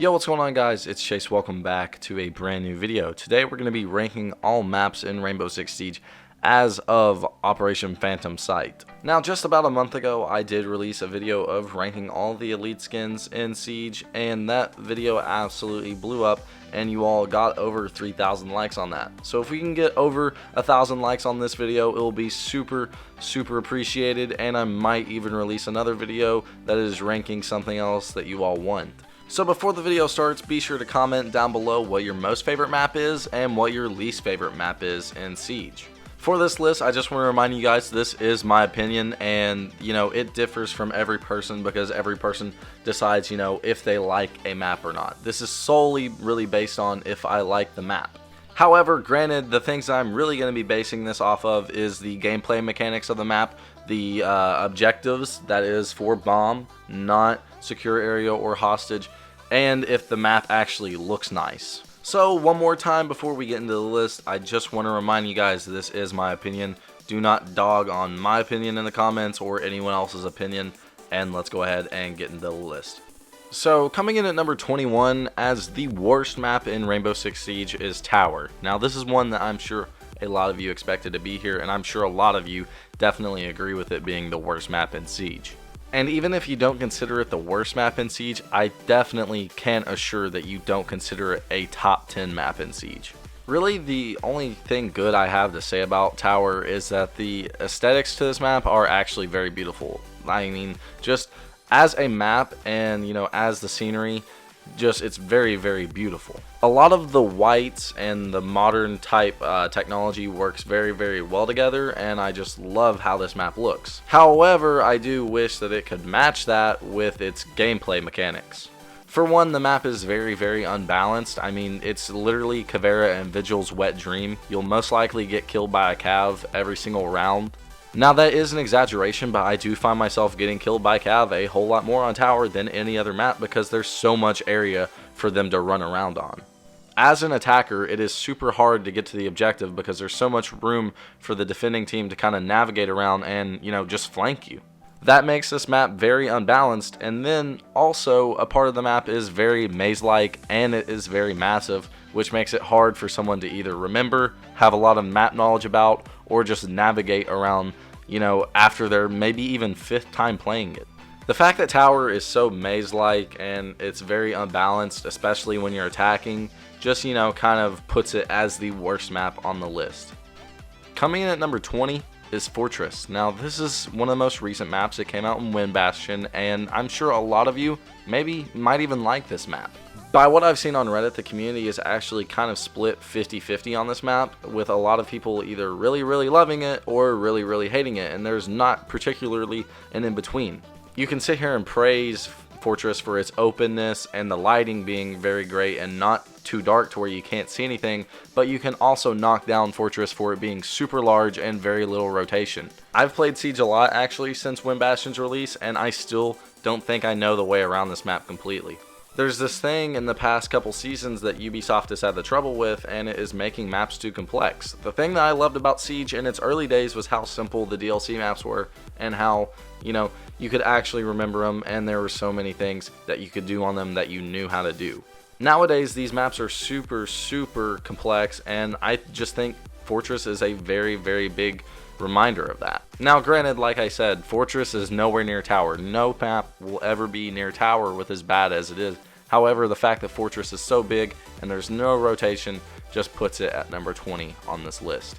Yo, what's going on, guys? It's Chase. Welcome back to a brand new video. Today we're going to be ranking all maps in Rainbow Six Siege as of Operation Phantom Sight. Now, just about a month ago, I did release a video of ranking all the elite skins in Siege, and that video absolutely blew up, and you all got over 3,000 likes on that. So if we can get over 1,000 likes on this video, it will be super appreciated, and I might even release another video that is ranking something else that you all want. So before the video starts, be sure to comment down below what your most favorite map is and what your least favorite map is in Siege. For this list, I just want to remind you guys this is my opinion, and it differs from every person because every person decides if they like a map or not. This is solely really based on if I like the map. However, granted, the things I'm really going to be basing this off of is the gameplay mechanics of the map, the objectives, that is for bomb, not secure area or hostage, and if the map actually looks nice. So one more time before we get into the list, I just want to remind you guys this is my opinion. Do not dog on my opinion in the comments or anyone else's opinion, and let's go ahead and get into the list. So coming in at number 21 as the worst map in Rainbow Six Siege is Tower. Now this is one that I'm sure a lot of you expected to be here, and I'm sure a lot of you definitely agree with it being the worst map in Siege. And even if you don't consider it the worst map in Siege, I definitely can assure that you don't consider it a top 10 map in Siege. Really, the only thing good I have to say about Tower is that the aesthetics to this map are actually very beautiful. I mean, just as a map and, as the scenery, it's very beautiful. A lot of the whites and the modern type technology works very well together, and I just love how this map looks. However, I do wish that it could match that with its gameplay mechanics. For one, the map is very unbalanced. I mean, it's literally Favela and Vigil's wet dream. You'll most likely get killed by a cav every single round. Now that is an exaggeration, but I do find myself getting killed by cav a whole lot more on Tower than any other map because there's so much area for them to run around on. As an attacker, it is super hard to get to the objective because there's so much room for the defending team to kind of navigate around and, just flank you. That makes this map very unbalanced, and then also a part of the map is very maze-like and it is very massive, which makes it hard for someone to either remember, have a lot of map knowledge about, or just navigate around, after their maybe even 5th time playing it. The fact that Tower is so maze-like and it's very unbalanced, especially when you're attacking, just, kind of puts it as the worst map on the list. Coming in at number 20 is Fortress. Now, this is one of the most recent maps that came out in Wind Bastion, and I'm sure a lot of you might even like this map. By what I've seen on Reddit, the community is actually kind of split 50-50 on this map, with a lot of people either really loving it or really hating it, and there's not particularly an in-between. You can sit here and praise Fortress for its openness and the lighting being very great and not too dark to where you can't see anything, but you can also knock down Fortress for it being super large and very little rotation. I've played Siege a lot actually since Wind Bastion's release, and I still don't think I know the way around this map completely. There's this thing in the past couple seasons that Ubisoft has had the trouble with, and it is making maps too complex. The thing that I loved about Siege in its early days was how simple the DLC maps were, and how, you could actually remember them, and there were so many things that you could do on them that you knew how to do. Nowadays, these maps are super complex, and I just think Fortress is a very big reminder of that. Now granted, like I said, Fortress is nowhere near Tower. No map will ever be near Tower with as bad as it is. However, the fact that Fortress is so big and there's no rotation just puts it at number 20 on this list.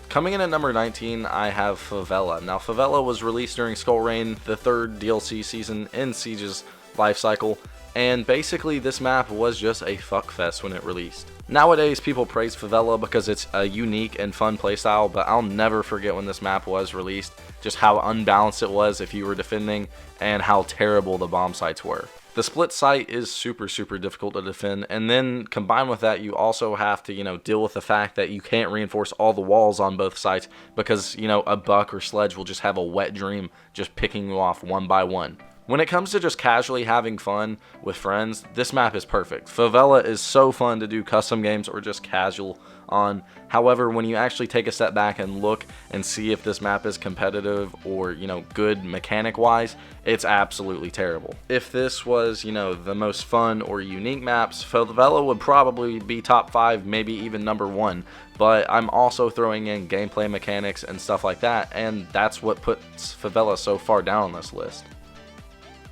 Coming in at number 19, I have Favela. Now Favela was released during Skull Rain, the 3rd DLC season in Siege's life cycle, and basically this map was just a fuckfest when it released. Nowadays, people praise Favela because it's a unique and fun playstyle, but I'll never forget when this map was released, just how unbalanced it was if you were defending, and how terrible the bomb sites were. The split site is super difficult to defend, and then combined with that, you also have to, deal with the fact that you can't reinforce all the walls on both sites because, a buck or sledge will just have a wet dream just picking you off one by one. When it comes to just casually having fun with friends, this map is perfect. Favela is so fun to do custom games or just casual on. However, when you actually take a step back and look and see if this map is competitive or, good mechanic wise, it's absolutely terrible. If this was, the most fun or unique maps, Favela would probably be top 5, maybe even number 1. But I'm also throwing in gameplay mechanics and stuff like that, and that's what puts Favela so far down on this list.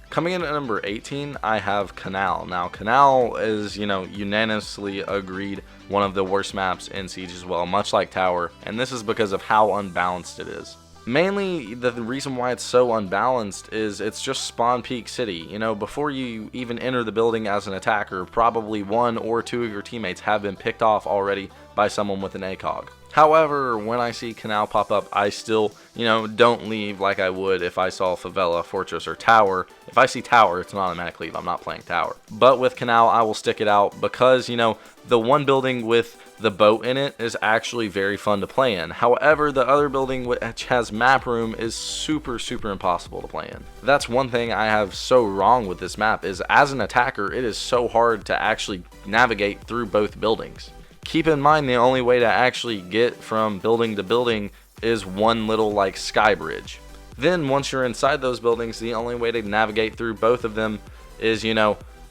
Coming in at number 18, I have Canal. Now, Canal is, unanimously agreed one of the worst maps in Siege as well, much like Tower, and this is because of how unbalanced it is. Mainly, the reason why it's so unbalanced is it's just spawn peak city. Before you even enter the building as an attacker, probably 1 or 2 of your teammates have been picked off already by someone with an ACOG. However, when I see Canal pop up, I still, don't leave like I would if I saw Favela, Fortress, or Tower. If I see Tower, it's an automatic leave. I'm not playing Tower. But with Canal, I will stick it out because, the one building with the boat in it is actually very fun to play in. However, the other building which has map room is super impossible to play in. That's one thing I have so wrong with this map is as an attacker, it is so hard to actually navigate through both buildings. Keep in mind the only way to actually get from building to building is one little sky bridge. Then once you're inside those buildings, the only way to navigate through both of them is,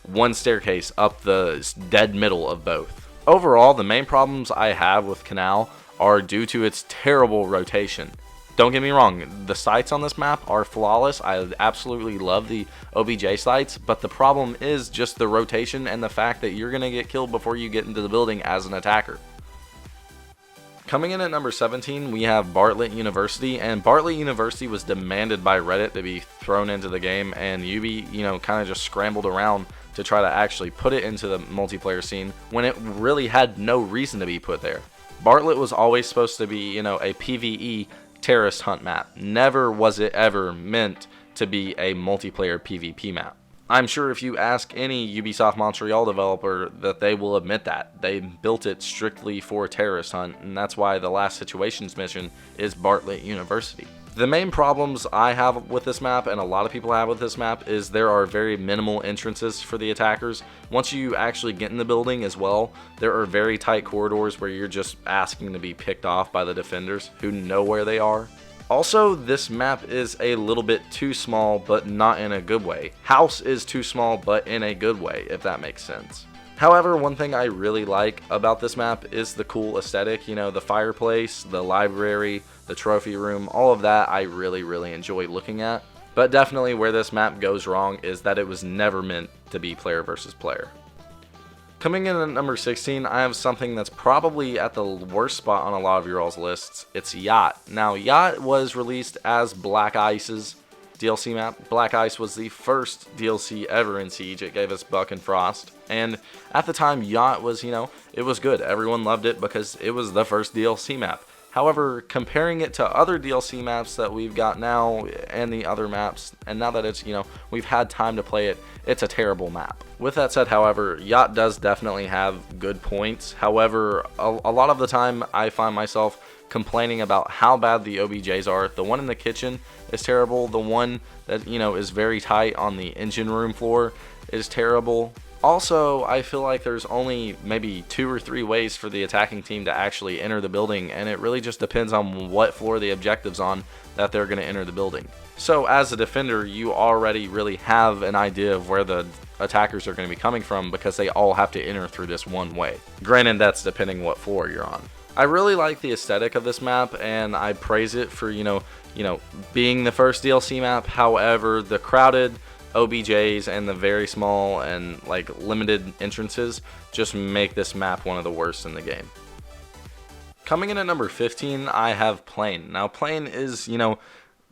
one staircase up the dead middle of both. Overall, the main problems I have with Canal are due to its terrible rotation. Don't get me wrong, the sights on this map are flawless. I absolutely love the OBJ sights, but the problem is just the rotation and the fact that you're going to get killed before you get into the building as an attacker. Coming in at number 17, we have Bartlett University, and Bartlett University was demanded by Reddit to be thrown into the game, and UB, kind of just scrambled around to try to actually put it into the multiplayer scene when it really had no reason to be put there. Bartlett was always supposed to be, a PvE terrorist hunt map. Never was it ever meant to be a multiplayer PvP map. I'm sure if you ask any Ubisoft Montreal developer that they will admit that. They built it strictly for a terrorist hunt, and that's why the last situations mission is Bartlett University. The main problems I have with this map, and a lot of people have with this map, is there are very minimal entrances for the attackers. Once you actually get in the building as well, there are very tight corridors where you're just asking to be picked off by the defenders who know where they are. Also, this map is a little bit too small, but not in a good way. House is too small, but in a good way, if that makes sense. However, one thing I really like about this map is the cool aesthetic. The fireplace, the library, the trophy room, all of that I really enjoy looking at. But definitely where this map goes wrong is that it was never meant to be player versus player. Coming in at number 16, I have something that's probably at the worst spot on a lot of your all's lists. It's Yacht. Now, Yacht was released as Black Ice's DLC map. Black Ice was the first DLC ever in Siege. It gave us Buck and Frost. And at the time, Yacht was, it was good. Everyone loved it because it was the first DLC map. However, comparing it to other DLC maps that we've got now and the other maps, and now that it's, we've had time to play it, it's a terrible map. With that said, however, Yacht does definitely have good points. However, a lot of the time I find myself complaining about how bad the OBJs are. The one in the kitchen is terrible. The one that, is very tight on the engine room floor is terrible. Also, I feel like there's only maybe 2 or 3 ways for the attacking team to actually enter the building, and it really just depends on what floor the objective's on that they're going to enter the building. So as a defender, you already really have an idea of where the attackers are going to be coming from because they all have to enter through this one way. Granted, that's depending what floor you're on. I really like the aesthetic of this map, and I praise it for, being the first DLC map. However, the crowded OBJs and the very small and limited entrances just make this map one of the worst in the game. Coming in at number 15, I have Plane. Now, Plane is,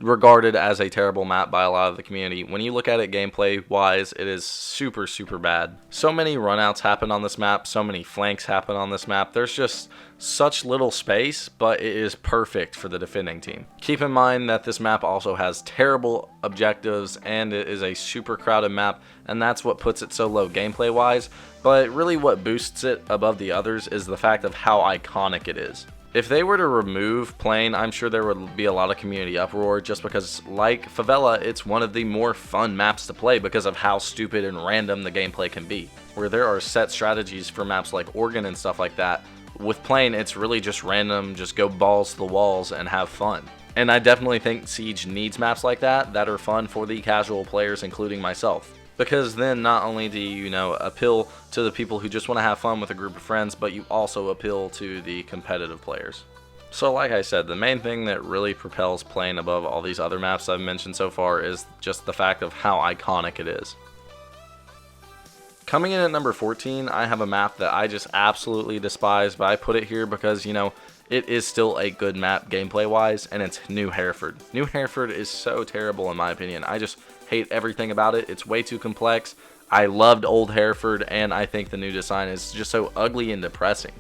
regarded as a terrible map by a lot of the community. When you look at it gameplay wise, it is super bad. So many runouts happen on this map, so many flanks happen on this map. There's just such little space, but it is perfect for the defending team. Keep in mind that this map also has terrible objectives and it is a super crowded map, and that's what puts it so low gameplay wise, but really what boosts it above the others is the fact of how iconic it is. If they were to remove Plane, I'm sure there would be a lot of community uproar, just because, like Favela, it's one of the more fun maps to play because of how stupid and random the gameplay can be. Where there are set strategies for maps like Oregon and stuff like that, with Plane, it's really just random, just go balls to the walls and have fun. And I definitely think Siege needs maps like that are fun for the casual players, including myself. Because then not only do you, appeal to the people who just want to have fun with a group of friends, but you also appeal to the competitive players. So like I said, the main thing that really propels Plane above all these other maps I've mentioned so far is just the fact of how iconic it is. Coming in at number 14, I have a map that I just absolutely despise, but I put it here because, it is still a good map gameplay-wise, and it's New Hereford. New Hereford is so terrible in my opinion. I just hate everything about it. It's way too complex. I loved old Hereford, and I think the new design is just so ugly and depressing.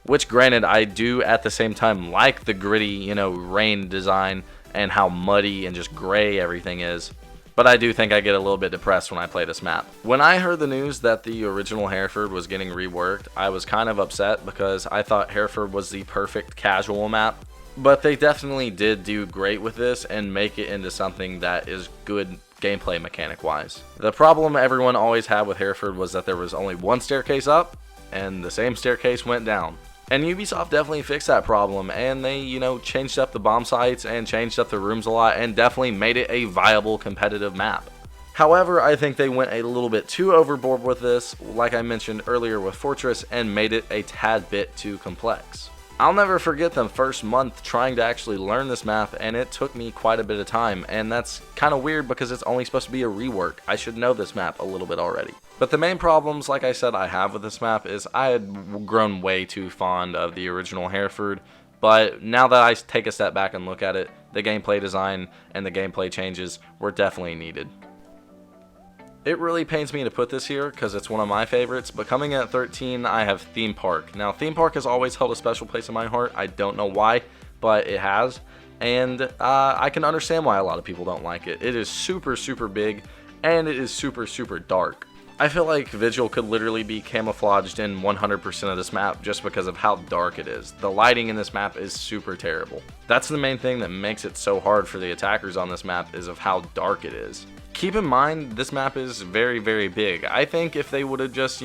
Which, granted, I do at the same time like the gritty, rain design and how muddy and just gray everything is. But I do think I get a little bit depressed when I play this map. When I heard the news that the original Hereford was getting reworked, I was kind of upset because I thought Hereford was the perfect casual map. But they definitely did do great with this and make it into something that is good gameplay mechanic wise. The problem everyone always had with Hereford was that there was only one staircase up and the same staircase went down. And Ubisoft definitely fixed that problem, and they, changed up the bomb sites and changed up the rooms a lot and definitely made it a viable competitive map. However, I think they went a little bit too overboard with this, like I mentioned earlier with Fortress, and made it a tad bit too complex. I'll never forget the first month trying to actually learn this map, and it took me quite a bit of time, and that's kind of weird because it's only supposed to be a rework. I should know this map a little bit already. But the main problems, like I said, I have with this map is I had grown way too fond of the original Hereford, but now that I take a step back and look at it, the gameplay design and the gameplay changes were definitely needed. It really pains me to put this here because it's one of my favorites, but coming in at 13, I have Theme Park. Now, Theme Park has always held a special place in my heart. I don't know why, but it has, and I can understand why a lot of people don't like it. It is super, super big, and it is super, super dark. I feel like Vigil could literally be camouflaged in 100% of this map just because of how dark it is. The lighting in this map is super terrible. That's the main thing that makes it so hard for the attackers on this map, is of how dark it is. Keep in mind, this map is very, very big. I think if they would have just,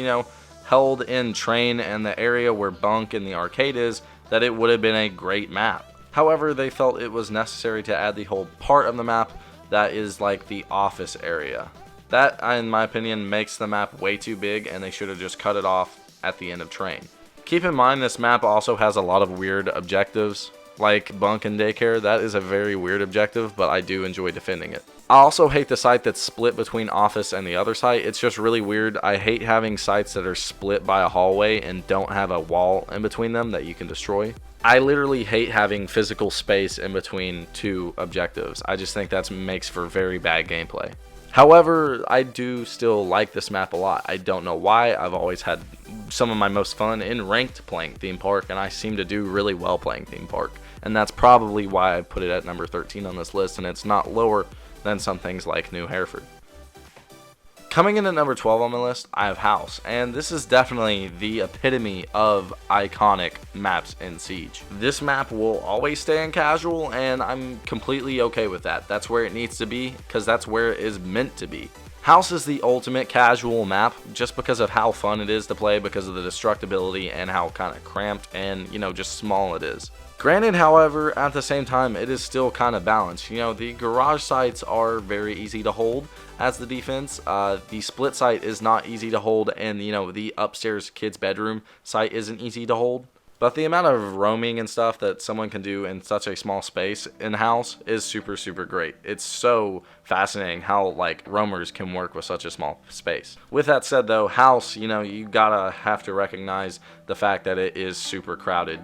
held in Train and the area where Bunk and the arcade is, that it would have been a great map. However, they felt it was necessary to add the whole part of the map that is like the office area. That, in my opinion, makes the map way too big, and they should have just cut it off at the end of Train. Keep in mind, this map also has a lot of weird objectives, like Bunk and Daycare. That is a very weird objective, but I do enjoy defending it. I also hate the site that's split between Office and the other site. It's just really weird. I hate having sites that are split by a hallway and don't have a wall in between them that you can destroy. I literally hate having physical space in between two objectives. I just think that makes for very bad gameplay. However, I do still like this map a lot. I don't know why. I've always had some of my most fun in ranked playing Theme Park, and I seem to do really well playing Theme Park. And that's probably why I put it at number 13 on this list, and it's not lower than some things like New Hereford. Coming in at number 12 on my list, I have House, and this is definitely the epitome of iconic maps in Siege. This map will always stay in casual, and I'm completely okay with that. That's where it needs to be, because that's where it is meant to be. House is the ultimate casual map, just because of how fun it is to play, because of the destructibility and how kind of cramped and, just small it is. Granted, however, at the same time, it is still kind of balanced. The garage sites are very easy to hold as the defense. The split site is not easy to hold, and the upstairs kids' bedroom site isn't easy to hold. But the amount of roaming and stuff that someone can do in such a small space in House is super, super great. It's so fascinating how roamers can work with such a small space. With that said though, House, you gotta have to recognize the fact that it is super crowded.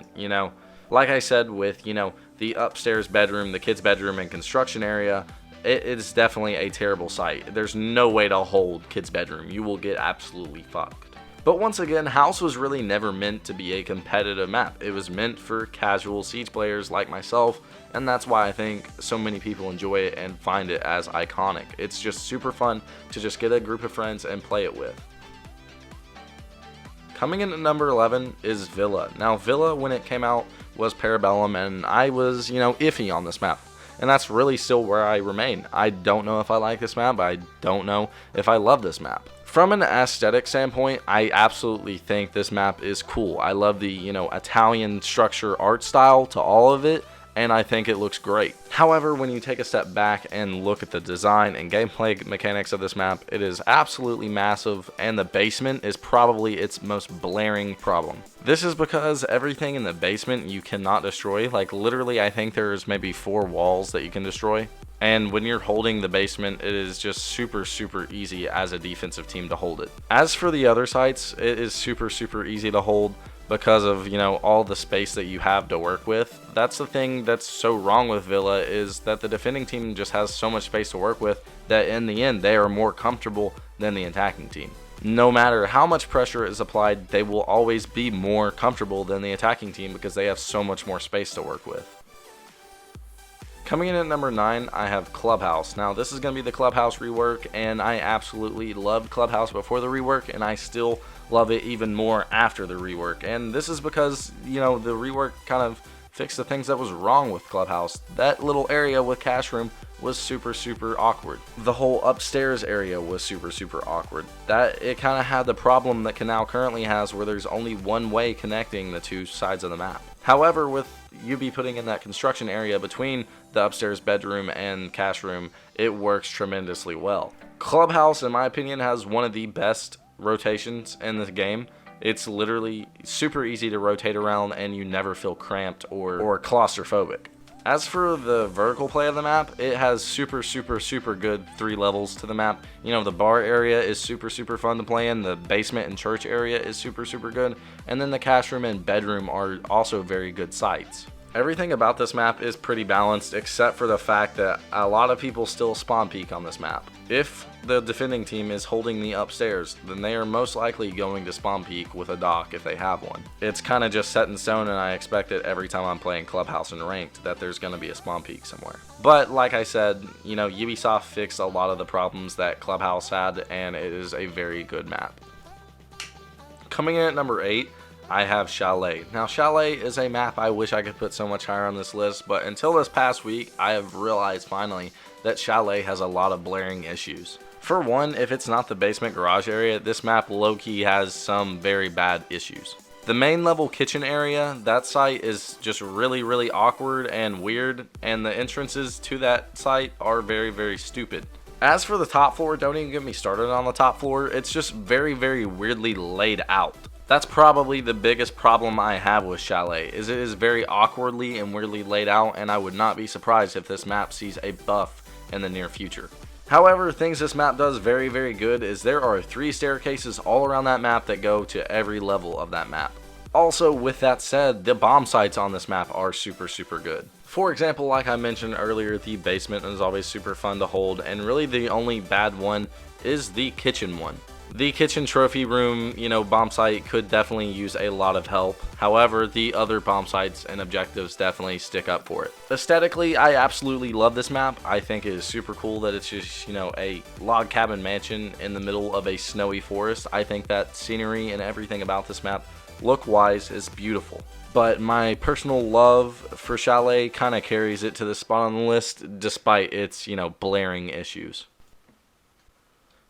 Like I said, with the upstairs bedroom, the kids' bedroom, and construction area, it is definitely a terrible site. There's no way to hold kids' bedroom. You will get absolutely fucked. But once again, House was really never meant to be a competitive map. It was meant for casual Siege players like myself, and that's why I think so many people enjoy it and find it as iconic. It's just super fun to just get a group of friends and play it with. Coming in at number 11 is Villa. Now, Villa, when it came out, was Parabellum, and I was, iffy on this map. And that's really still where I remain. I don't know if I like this map, I don't know if I love this map. From an aesthetic standpoint, I absolutely think this map is cool. I love the, Italian structure art style to all of it, and I think it looks great. However, when you take a step back and look at the design and gameplay mechanics of this map, it is absolutely massive, and the basement is probably its most blaring problem. This is because everything in the basement you cannot destroy. Like, literally, I think there's maybe 4 walls that you can destroy. And when you're holding the basement, it is just super easy as a defensive team to hold it. As for the other sites, it is super easy to hold because of, all the space that you have to work with. That's the thing that's so wrong with Villa, is that the defending team just has so much space to work with that in the end they are more comfortable than the attacking team. No matter how much pressure is applied, they will always be more comfortable than the attacking team because they have so much more space to work with. Coming in at number 9, I have Clubhouse. Now, this is going to be the Clubhouse rework, and I absolutely loved Clubhouse before the rework, and I still love it even more after the rework. And this is because, the rework kind of fixed the things that was wrong with Clubhouse. That little area with cash room was super awkward. The whole upstairs area was super awkward. That it kind of had the problem that Canal currently has, where there's only one way connecting the 2 sides of the map. However, with UB putting in that construction area between the upstairs bedroom and cash room, it works tremendously well. Clubhouse, in my opinion, has one of the best rotations in the game. It's literally super easy to rotate around, and you never feel cramped or claustrophobic. As for the vertical play of the map, it has super good 3 levels to the map. The bar area is super fun to play in. The basement and church area is super good. And then the cash room and bedroom are also very good sites. Everything about this map is pretty balanced, except for the fact that a lot of people still spawn peek on this map. If the defending team is holding the upstairs, then they are most likely going to spawn peek with a dock if they have one. It's kind of just set in stone, and I expect it every time I'm playing Clubhouse and Ranked that there's going to be a spawn peek somewhere. But like I said, Ubisoft fixed a lot of the problems that Clubhouse had, and it is a very good map. Coming in at number 8, I have Chalet. Now, Chalet is a map I wish I could put so much higher on this list, but until this past week, I have realized finally that Chalet has a lot of blaring issues. For one, if it's not the basement garage area, this map low-key has some very bad issues. The main level kitchen area, that site is just really awkward and weird, and the entrances to that site are very stupid. As for the top floor, don't even get me started on the top floor. It's just very weirdly laid out. That's probably the biggest problem I have with Chalet, is it is very awkwardly and weirdly laid out, and I would not be surprised if this map sees a buff in the near future. However, things this map does very good is there are 3 staircases all around that map that go to every level of that map. Also, with that said, the bomb sites on this map are super good. For example, like I mentioned earlier, the basement is always super fun to hold, and really the only bad one is the kitchen one. The kitchen trophy room, bomb site could definitely use a lot of help. However, the other bomb sites and objectives definitely stick up for it. Aesthetically, I absolutely love this map. I think it is super cool that it's just, a log cabin mansion in the middle of a snowy forest. I think that scenery and everything about this map, look-wise, is beautiful. But my personal love for Chalet kind of carries it to the spot on the list, despite its, blaring issues.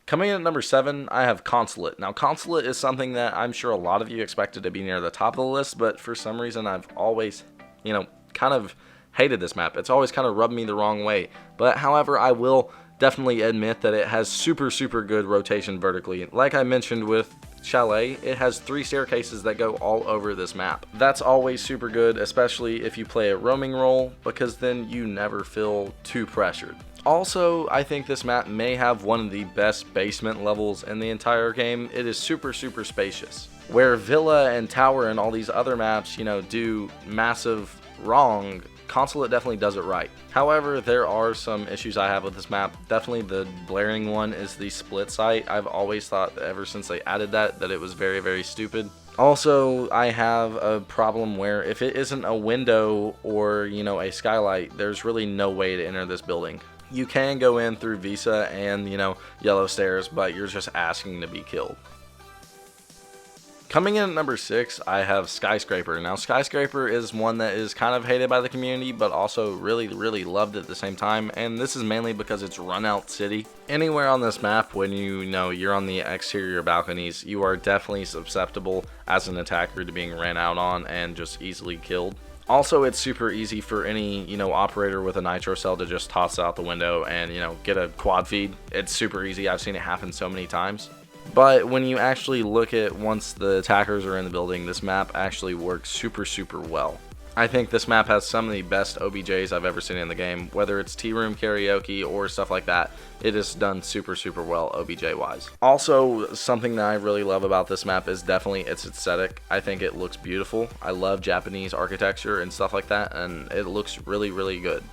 Coming in at number 7, I have Consulate. Now, Consulate is something that I'm sure a lot of you expected to be near the top of the list, but for some reason I've always, kind of hated this map. It's always kind of rubbed me the wrong way. But however, I will definitely admit that it has super good rotation vertically. Like I mentioned with Chalet, it has 3 staircases that go all over this map. That's always super good, especially if you play a roaming role, because then you never feel too pressured. Also, I think this map may have one of the best basement levels in the entire game. It is super spacious. Where Villa and Tower and all these other maps, do massive wrong, Consulate definitely does it right. However, there are some issues I have with this map. Definitely the blaring one is the split site. I've always thought that ever since they added that it was very stupid. Also, I have a problem where if it isn't a window or, a skylight, there's really no way to enter this building. You can go in through Visa and, yellow stairs, but you're just asking to be killed. Coming in at number 6, I have Skyscraper. Now, Skyscraper is one that is kind of hated by the community, but also really, really loved at the same time, and this is mainly because it's run out city. Anywhere on this map, when you're on the exterior balconies, you are definitely susceptible as an attacker to being ran out on and just easily killed. Also, it's super easy for any, operator with a nitro cell to just toss it out the window and, get a quad feed. It's super easy. I've seen it happen so many times. But when you actually look at once the attackers are in the building, this map actually works super, super well. I think this map has some of the best OBJs I've ever seen in the game. Whether it's Tea Room Karaoke or stuff like that, it is done super, super well OBJ wise. Also, something that I really love about this map is definitely its aesthetic. I think it looks beautiful. I love Japanese architecture and stuff like that, and it looks really, really good.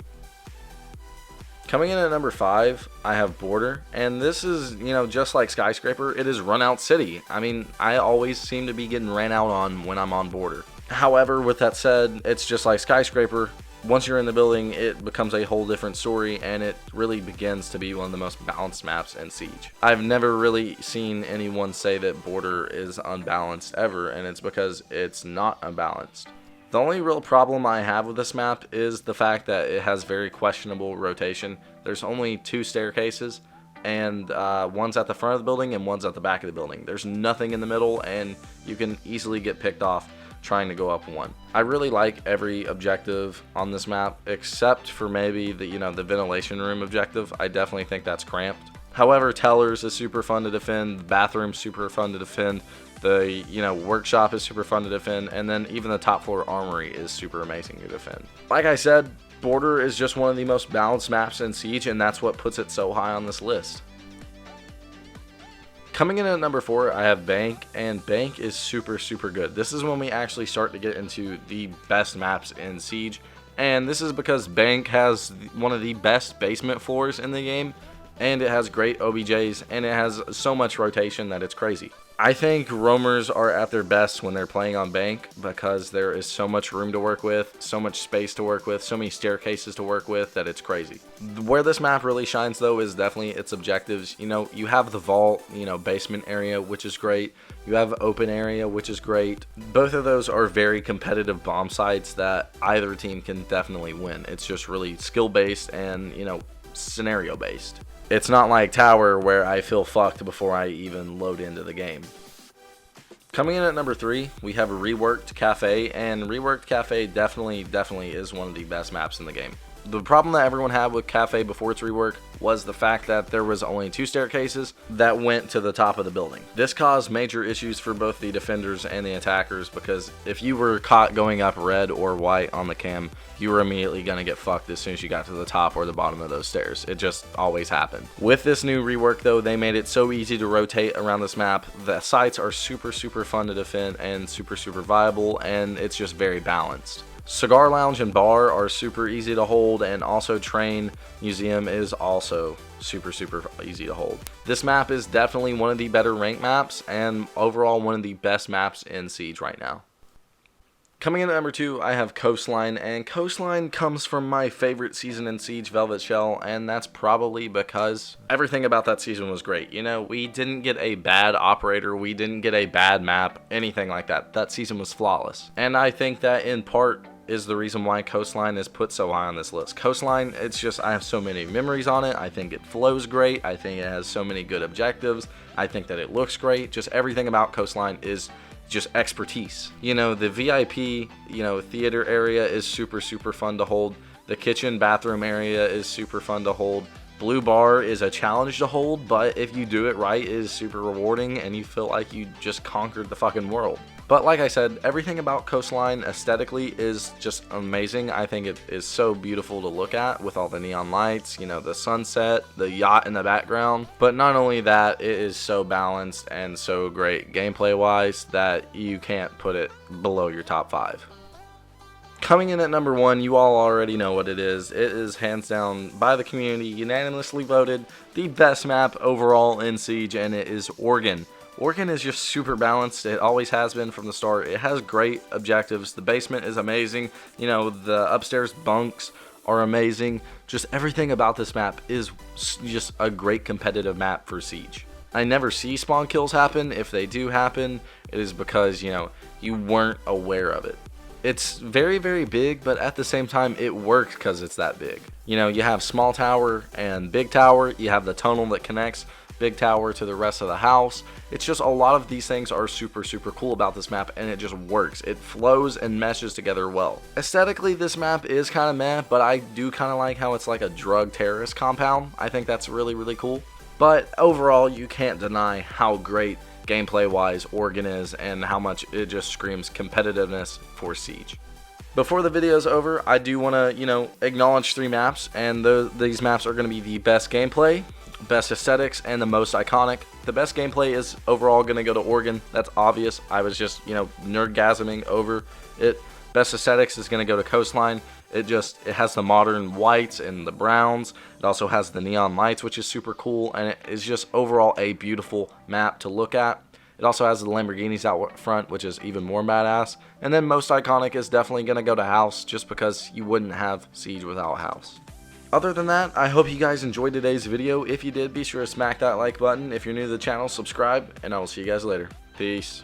Coming in at number 5, I have Border, and this is, just like Skyscraper, it is run out city. I mean, I always seem to be getting ran out on when I'm on Border. However, with that said, it's just like Skyscraper. Once you're in the building, it becomes a whole different story, and it really begins to be one of the most balanced maps in Siege. I've never really seen anyone say that Border is unbalanced ever, and it's because it's not unbalanced. The only real problem I have with this map is the fact that it has very questionable rotation. There's only 2 staircases, and one's at the front of the building and one's at the back of the building. There's nothing in the middle, and you can easily get picked off trying to go up one. I really like every objective on this map except for maybe the the ventilation room objective. I definitely think that's cramped. However, Tellers is super fun to defend, the bathroom's super fun to defend, the workshop is super fun to defend, and then even the top floor armory is super amazing to defend. Like I said, Border is just one of the most balanced maps in Siege, and that's what puts it so high on this list. Coming in at number 4, I have Bank, and Bank is super, super good. This is when we actually start to get into the best maps in Siege, and this is because Bank has one of the best basement floors in the game, and it has great OBJs, and it has so much rotation that it's crazy. I think roamers are at their best when they're playing on Bank because there is so much room to work with, so much space to work with, so many staircases to work with that it's crazy. Where this map really shines though is definitely its objectives. You have the vault, basement area, which is great. You have open area, which is great. Both of those are very competitive bomb sites that either team can definitely win. It's just really skill based and, scenario based. It's not like Tower where I feel fucked before I even load into the game. Coming in at number 3, we have Reworked Cafe, and Reworked Cafe definitely is one of the best maps in the game. The problem that everyone had with Cafe before its rework was the fact that there was only 2 staircases that went to the top of the building. This caused major issues for both the defenders and the attackers because if you were caught going up red or white on the cam, you were immediately going to get fucked as soon as you got to the top or the bottom of those stairs. It just always happened. With this new rework though, they made it so easy to rotate around this map. The sites are super, super fun to defend and super, super viable, and it's just very balanced. Cigar Lounge and Bar are super easy to hold, and also Train Museum is also super, super easy to hold. This map is definitely one of the better ranked maps, and overall one of the best maps in Siege right now. Coming in at number 2, I have Coastline, and Coastline comes from my favorite season in Siege, Velvet Shell, and that's probably because everything about that season was great. We didn't get a bad operator, we didn't get a bad map, anything like that. That season was flawless, and I think that in part is the reason why Coastline is put so high on this list. Coastline, it's just, I have so many memories on it. I think it flows great. I think it has so many good objectives. I think that it looks great. Just everything about Coastline is just expertise. The VIP, theater area is super, super fun to hold. The kitchen bathroom area is super fun to hold. Blue Bar is a challenge to hold, but if you do it right, it is super rewarding and you feel like you just conquered the fucking world. But like I said, everything about Coastline aesthetically is just amazing. I think it is so beautiful to look at with all the neon lights, the sunset, the yacht in the background. But not only that, it is so balanced and so great gameplay wise that you can't put it below your top 5. Coming in at number 1, you all already know what it is. It is hands down by the community unanimously voted the best map overall in Siege, and it is Oregon. Oregon is just super balanced. It always has been from the start. It has great objectives. The basement is amazing. The upstairs bunks are amazing. Just everything about this map is just a great competitive map for Siege. I never see spawn kills happen. If they do happen, it is because, you weren't aware of it. It's very, very big, but at the same time, it works because it's that big. You have small tower and big tower. You have the tunnel that connects big tower to the rest of the house. It's just a lot of these things are super, super cool about this map, and it just works. It flows and meshes together well. Aesthetically, this map is kind of meh, but I do kind of like how it's like a drug terrorist compound. I think that's really, really cool. But overall, you can't deny how great gameplay wise Oregon is and how much it just screams competitiveness for Siege. Before the video is over, I do want to acknowledge 3 maps, and these maps are going to be the best gameplay, best aesthetics, and the most iconic. The best gameplay is overall going to go to Oregon. That's obvious. I was just nerdgasming over it. Best aesthetics is going to go to Coastline. It has the modern whites and the browns. It also has the neon lights, which is super cool, and it is just overall a beautiful map to look at. It also has the Lamborghinis out front, which is even more badass. And then most iconic is definitely going to go to House, just because you wouldn't have Siege without House. Other than that, I hope you guys enjoyed today's video. If you did, be sure to smack that like button. If you're new to the channel, subscribe, and I will see you guys later. Peace.